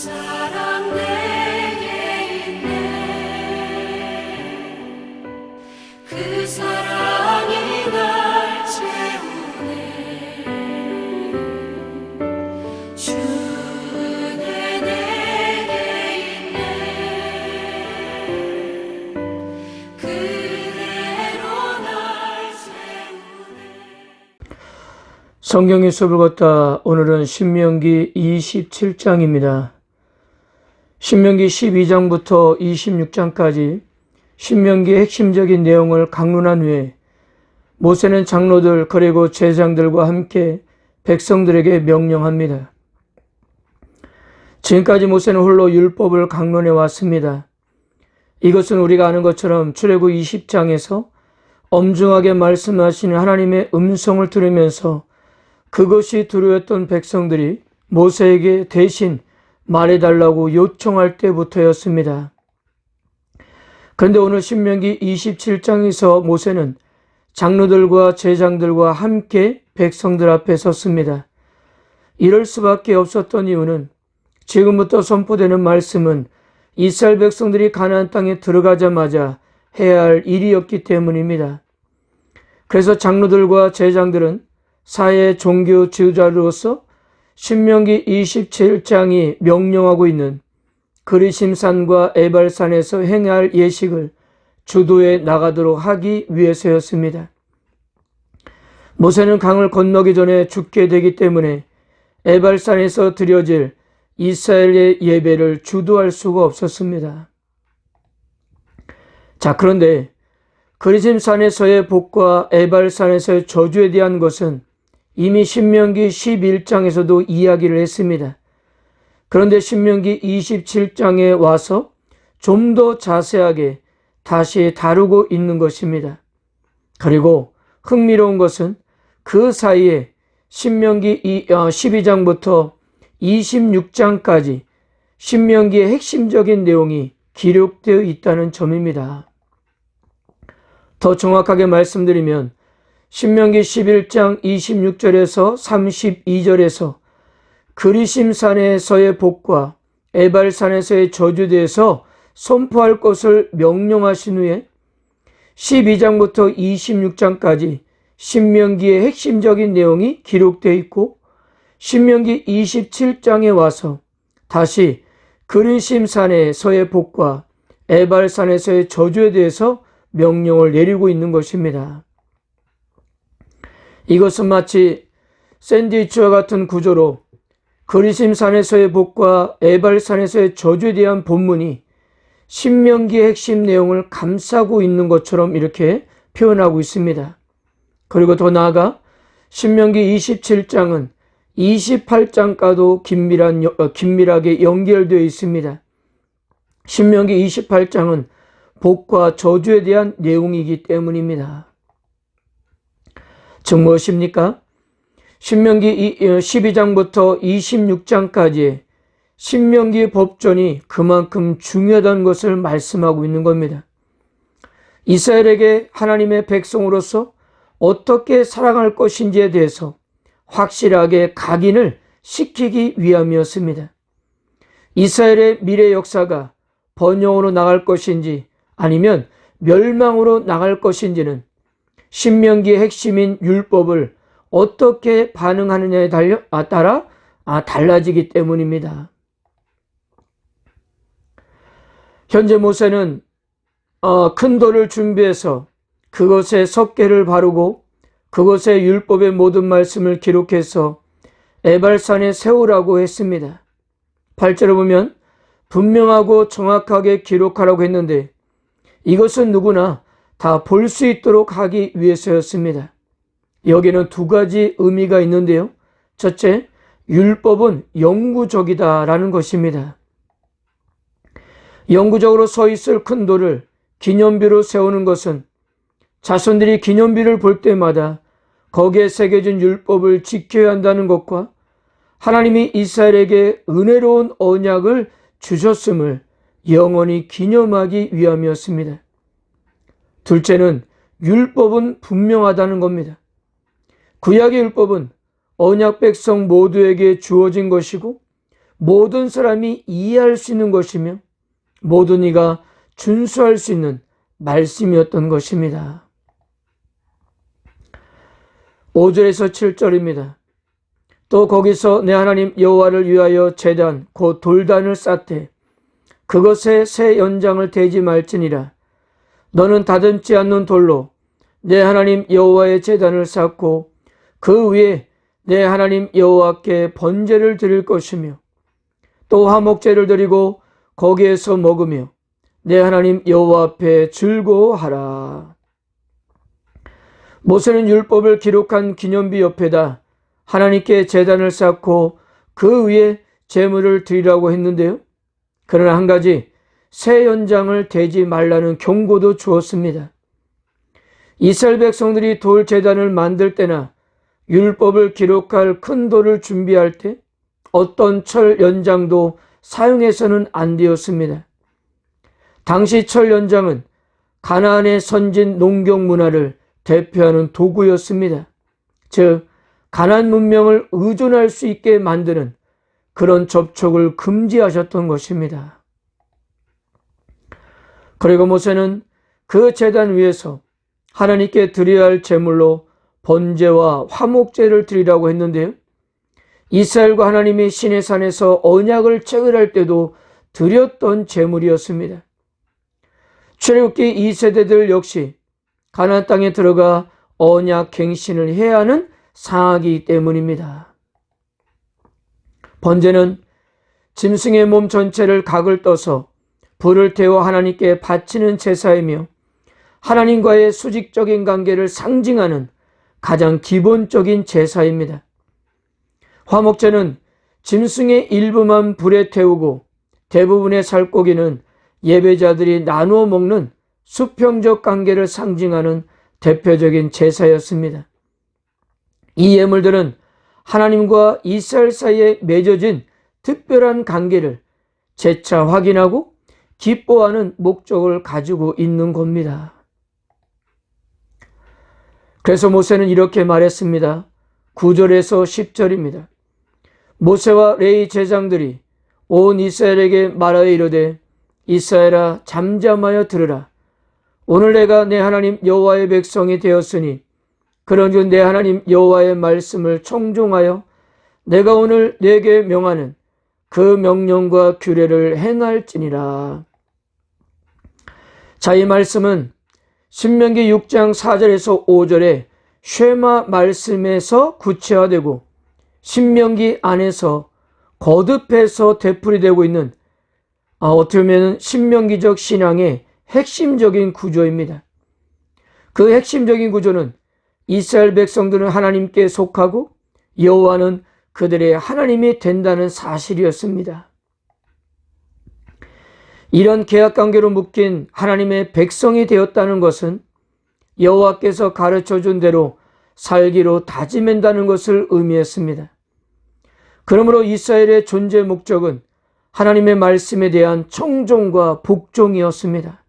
사랑 내게 있네. 그 사랑이 날 채우네. 주는 내게 있네. 그대로 날 채우네. 성경의 수업을 걷다. 오늘은 신명기 27장입니다. 신명기 12장부터 26장까지 신명기의 핵심적인 내용을 강론한 후에 모세는 장로들 그리고 제사장들과 함께 백성들에게 명령합니다. 지금까지 모세는 홀로 율법을 강론해 왔습니다. 이것은 우리가 아는 것처럼 출애굽 20장에서 엄중하게 말씀하시는 하나님의 음성을 들으면서 그것이 두려웠던 백성들이 모세에게 대신 말해달라고 요청할 때부터였습니다. 그런데 오늘 신명기 27장에서 모세는 장로들과 제장들과 함께 백성들 앞에 섰습니다. 이럴 수밖에 없었던 이유는 지금부터 선포되는 말씀은 이스라엘 백성들이 가나안 땅에 들어가자마자 해야 할 일이었기 때문입니다. 그래서 장로들과 제장들은 사회 종교 지도자로서 신명기 27장이 명령하고 있는 그리심산과 에발산에서 행해야 할 예식을 주도해 나가도록 하기 위해서였습니다. 모세는 강을 건너기 전에 죽게 되기 때문에 에발산에서 드려질 이스라엘의 예배를 주도할 수가 없었습니다. 자, 그런데 그리심산에서의 복과 에발산에서의 저주에 대한 것은 이미 신명기 11장에서도 이야기를 했습니다. 그런데 신명기 27장에 와서 좀 더 자세하게 다시 다루고 있는 것입니다. 그리고 흥미로운 것은 그 사이에 신명기 12장부터 26장까지 신명기의 핵심적인 내용이 기록되어 있다는 점입니다. 더 정확하게 말씀드리면 신명기 11장 26절에서 32절에서 그리심산에서의 복과 에발산에서의 저주에 대해서 선포할 것을 명령하신 후에 12장부터 26장까지 신명기의 핵심적인 내용이 기록되어 있고 신명기 27장에 와서 다시 그리심산에서의 복과 에발산에서의 저주에 대해서 명령을 내리고 있는 것입니다. 이것은 마치 샌드위치와 같은 구조로 그리심산에서의 복과 에발산에서의 저주에 대한 본문이 신명기의 핵심 내용을 감싸고 있는 것처럼 이렇게 표현하고 있습니다. 그리고 더 나아가 신명기 27장은 28장과도 긴밀하게 연결되어 있습니다. 신명기 28장은 복과 저주에 대한 내용이기 때문입니다. 즉 무엇입니까? 신명기 12장부터 26장까지의 신명기의 법전이 그만큼 중요하다는 것을 말씀하고 있는 겁니다. 이스라엘에게 하나님의 백성으로서 어떻게 살아갈 것인지에 대해서 확실하게 각인을 시키기 위함이었습니다. 이스라엘의 미래 역사가 번영으로 나갈 것인지 아니면 멸망으로 나갈 것인지는 신명기의 핵심인 율법을 어떻게 반응하느냐에 따라 달라지기 때문입니다. 현재 모세는 큰 돌을 준비해서 그것에 석계를 바르고 그것에 율법의 모든 말씀을 기록해서 에발산에 세우라고 했습니다. 8절에 보면 분명하고 정확하게 기록하라고 했는데 이것은 누구나 다 볼 수 있도록 하기 위해서였습니다. 여기는 두 가지 의미가 있는데요. 첫째, 율법은 영구적이다라는 것입니다. 영구적으로 서 있을 큰 돌을 기념비로 세우는 것은 자손들이 기념비를 볼 때마다 거기에 새겨진 율법을 지켜야 한다는 것과 하나님이 이스라엘에게 은혜로운 언약을 주셨음을 영원히 기념하기 위함이었습니다. 둘째는 율법은 분명하다는 겁니다. 구약의 율법은 언약 백성 모두에게 주어진 것이고 모든 사람이 이해할 수 있는 것이며 모든 이가 준수할 수 있는 말씀이었던 것입니다. 5절에서 7절입니다. 또 거기서 내 하나님 여호와를 위하여 제단 곧 돌단을 쌓되 그것에 새 연장을 대지 말지니라. 너는 다듬지 않는 돌로 내 하나님 여호와의 제단을 쌓고 그 위에 내 하나님 여호와께 번제를 드릴 것이며 또 화목제를 드리고 거기에서 먹으며 내 하나님 여호와 앞에 즐거워하라. 모세는 율법을 기록한 기념비 옆에다 하나님께 제단을 쌓고 그 위에 제물을 드리라고 했는데요. 그러나 한 가지 새 연장을 대지 말라는 경고도 주었습니다. 이스라엘 백성들이 돌 제단을 만들 때나 율법을 기록할 큰 돌을 준비할 때 어떤 철 연장도 사용해서는 안 되었습니다. 당시 철 연장은 가나안의 선진 농경 문화를 대표하는 도구였습니다. 즉 가나안 문명을 의존할 수 있게 만드는 그런 접촉을 금지하셨던 것입니다. 그리고 모세는 그 제단 위에서 하나님께 드려야 할 제물로 번제와 화목제를 드리라고 했는데요. 이스라엘과 하나님이 시내산에서 언약을 체결할 때도 드렸던 제물이었습니다. 출애굽기 2세대들 역시 가나안 땅에 들어가 언약 갱신을 해야 하는 상하기 때문입니다. 번제는 짐승의 몸 전체를 각을 떠서 불을 태워 하나님께 바치는 제사이며 하나님과의 수직적인 관계를 상징하는 가장 기본적인 제사입니다. 화목제는 짐승의 일부만 불에 태우고 대부분의 살코기는 예배자들이 나누어 먹는 수평적 관계를 상징하는 대표적인 제사였습니다. 이 예물들은 하나님과 이스라엘 사이에 맺어진 특별한 관계를 재차 확인하고 기뻐하는 목적을 가지고 있는 겁니다. 그래서 모세는 이렇게 말했습니다. 9절에서 10절입니다. 모세와 레위 제장들이 온 이스라엘에게 말하여 이르되 이스라엘아 잠잠하여 들으라. 오늘 내가 내 하나님 여호와의 백성이 되었으니 그런즉 내 하나님 여호와의 말씀을 청종하여 내가 오늘 네게 명하는 그 명령과 규례를 행할지니라. 자, 이 말씀은 신명기 6장 4절에서 5절에 쉐마 말씀에서 구체화되고 신명기 안에서 거듭해서 되풀이되고 있는 어떻게 보면 신명기적 신앙의 핵심적인 구조입니다. 그 핵심적인 구조는 이스라엘 백성들은 하나님께 속하고 여호와는 그들의 하나님이 된다는 사실이었습니다. 이런 계약관계로 묶인 하나님의 백성이 되었다는 것은 여호와께서 가르쳐준 대로 살기로 다짐한다는 것을 의미했습니다. 그러므로 이스라엘의 존재 목적은 하나님의 말씀에 대한 청종과 복종이었습니다.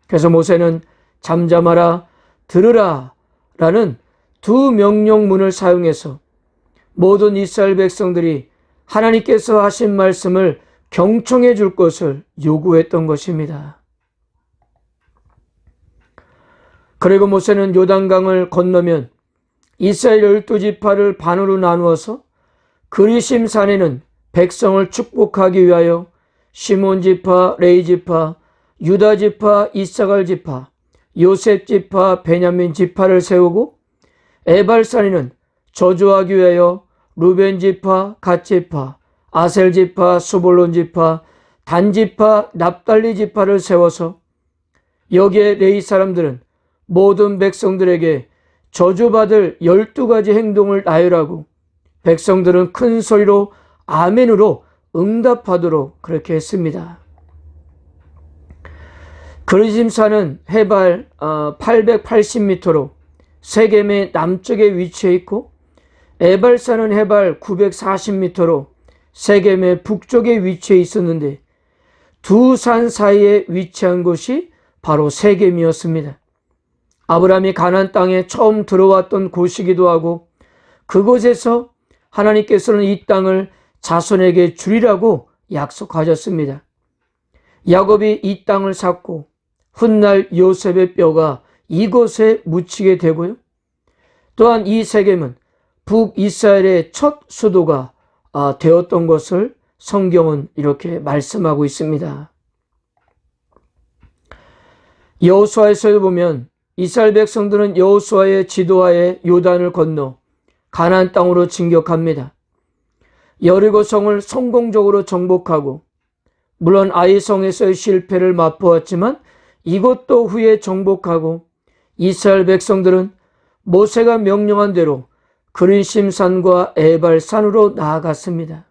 그래서 모세는 잠잠하라, 들으라 라는 두 명령문을 사용해서 모든 이스라엘 백성들이 하나님께서 하신 말씀을 경청해 줄 것을 요구했던 것입니다. 그리고 모세는 요단강을 건너면 이스라엘 12지파를 반으로 나누어서 그리심 산에는 백성을 축복하기 위하여 시몬지파, 레위지파, 유다지파, 이사갈지파, 요셉지파, 베냐민지파를 세우고 에발산에는 저주하기 위하여 루벤지파, 갓지파, 아셀지파, 수볼론지파, 단지파, 납달리지파를 세워서 여기에 레위 사람들은 모든 백성들에게 저주받을 12가지 행동을 나열하고 백성들은 큰 소리로 아멘으로 응답하도록 그렇게 했습니다. 그리심산은 해발 880m로 세겜의 남쪽에 위치해 있고 에발산은 해발 940m로 세겜의 북쪽에 위치해 있었는데 두 산 사이에 위치한 곳이 바로 세겜이었습니다. 아브라함이 가나안 땅에 처음 들어왔던 곳이기도 하고 그곳에서 하나님께서는 이 땅을 자손에게 주리라고 약속하셨습니다. 야곱이 이 땅을 샀고 훗날 요셉의 뼈가 이곳에 묻히게 되고요. 또한 이 세겜은 북이스라엘의 첫 수도가 되었던 것을 성경은 이렇게 말씀하고 있습니다. 여호수아에서 보면 이스라엘 백성들은 여호수아의 지도하에 요단을 건너 가나안 땅으로 진격합니다. 여리고성을 성공적으로 정복하고 물론 아이성에서의 실패를 맛보았지만 이것도 후에 정복하고 이스라엘 백성들은 모세가 명령한 대로 그리심산과 에발산으로 나아갔습니다.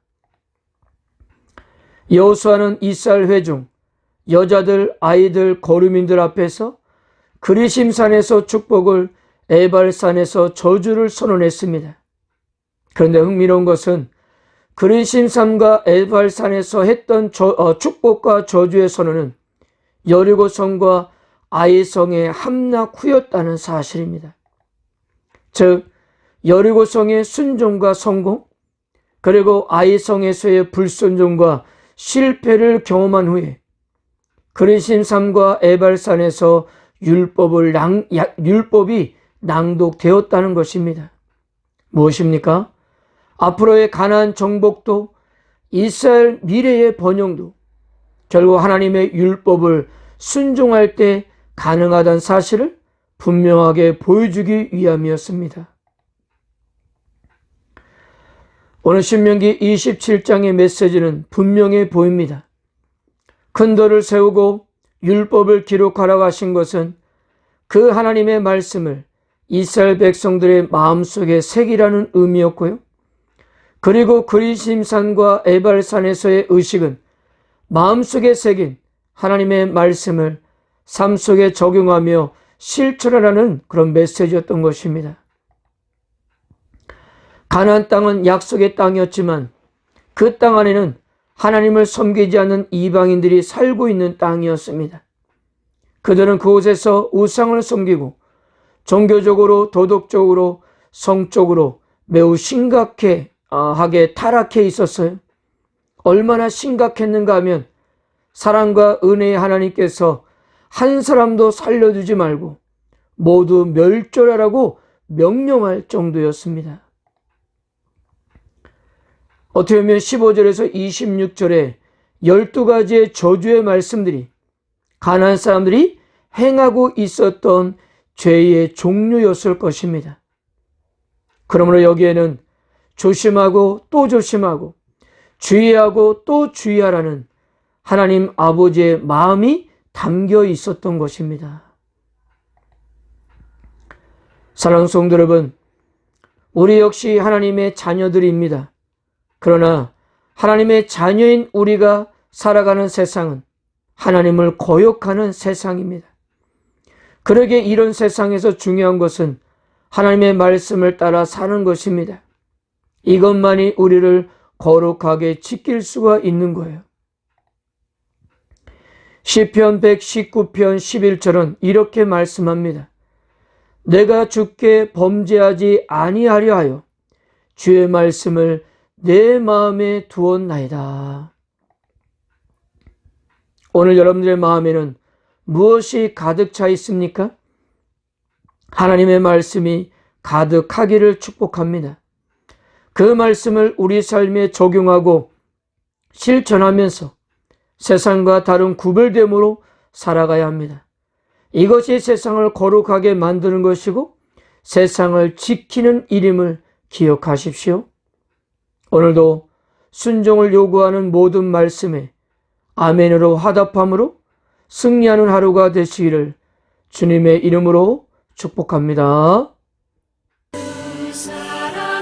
여호수아는 이스라엘 회중, 여자들, 아이들, 거류민들 앞에서 그리심산에서 축복을, 에발산에서 저주를 선언했습니다. 그런데 흥미로운 것은 그리심산과 에발산에서 했던 축복과 저주의 선언은 여리고성과 아이성의 함락 후였다는 사실입니다. 즉 여리고성의 순종과 성공, 그리고 아이성에서의 불순종과 실패를 경험한 후에 그리심산과 에발산에서 율법이 낭독되었다는 것입니다. 무엇입니까? 앞으로의 가나안 정복도 이스라엘 미래의 번영도 결국 하나님의 율법을 순종할 때 가능하다는 사실을 분명하게 보여주기 위함이었습니다. 오늘 신명기 27장의 메시지는 분명해 보입니다. 큰 돌을 세우고 율법을 기록하라고 하신 것은 그 하나님의 말씀을 이스라엘 백성들의 마음속에 새기라는 의미였고요. 그리고 그리심산과 에발산에서의 의식은 마음속에 새긴 하나님의 말씀을 삶 속에 적용하며 실천하라는 그런 메시지였던 것입니다. 가나안 땅은 약속의 땅이었지만 그 땅 안에는 하나님을 섬기지 않는 이방인들이 살고 있는 땅이었습니다. 그들은 그곳에서 우상을 섬기고 종교적으로, 도덕적으로, 성적으로 매우 심각하게 타락해 있었어요. 얼마나 심각했는가 하면 사랑과 은혜의 하나님께서 한 사람도 살려두지 말고 모두 멸절하라고 명령할 정도였습니다. 어떻게 보면 15절에서 26절에 12가지의 저주의 말씀들이 가나안 사람들이 행하고 있었던 죄의 종류였을 것입니다. 그러므로 여기에는 조심하고 또 조심하고 주의하고 또 주의하라는 하나님 아버지의 마음이 담겨 있었던 것입니다. 사랑하는 성도 여러분, 우리 역시 하나님의 자녀들입니다. 그러나 하나님의 자녀인 우리가 살아가는 세상은 하나님을 거역하는 세상입니다. 그러기에 이런 세상에서 중요한 것은 하나님의 말씀을 따라 사는 것입니다. 이것만이 우리를 거룩하게 지킬 수가 있는 거예요. 시편 119편 11절은 이렇게 말씀합니다. 내가 주께 범죄하지 아니하려 하여 주의 말씀을 내 마음에 두었나이다. 오늘 여러분들의 마음에는 무엇이 가득 차 있습니까? 하나님의 말씀이 가득하기를 축복합니다. 그 말씀을 우리 삶에 적용하고 실천하면서 세상과 다른 구별됨으로 살아가야 합니다. 이것이 세상을 거룩하게 만드는 것이고 세상을 지키는 일임을 기억하십시오. 오늘도 순종을 요구하는 모든 말씀에 아멘으로 화답함으로 승리하는 하루가 되시기를 주님의 이름으로 축복합니다. 그 사랑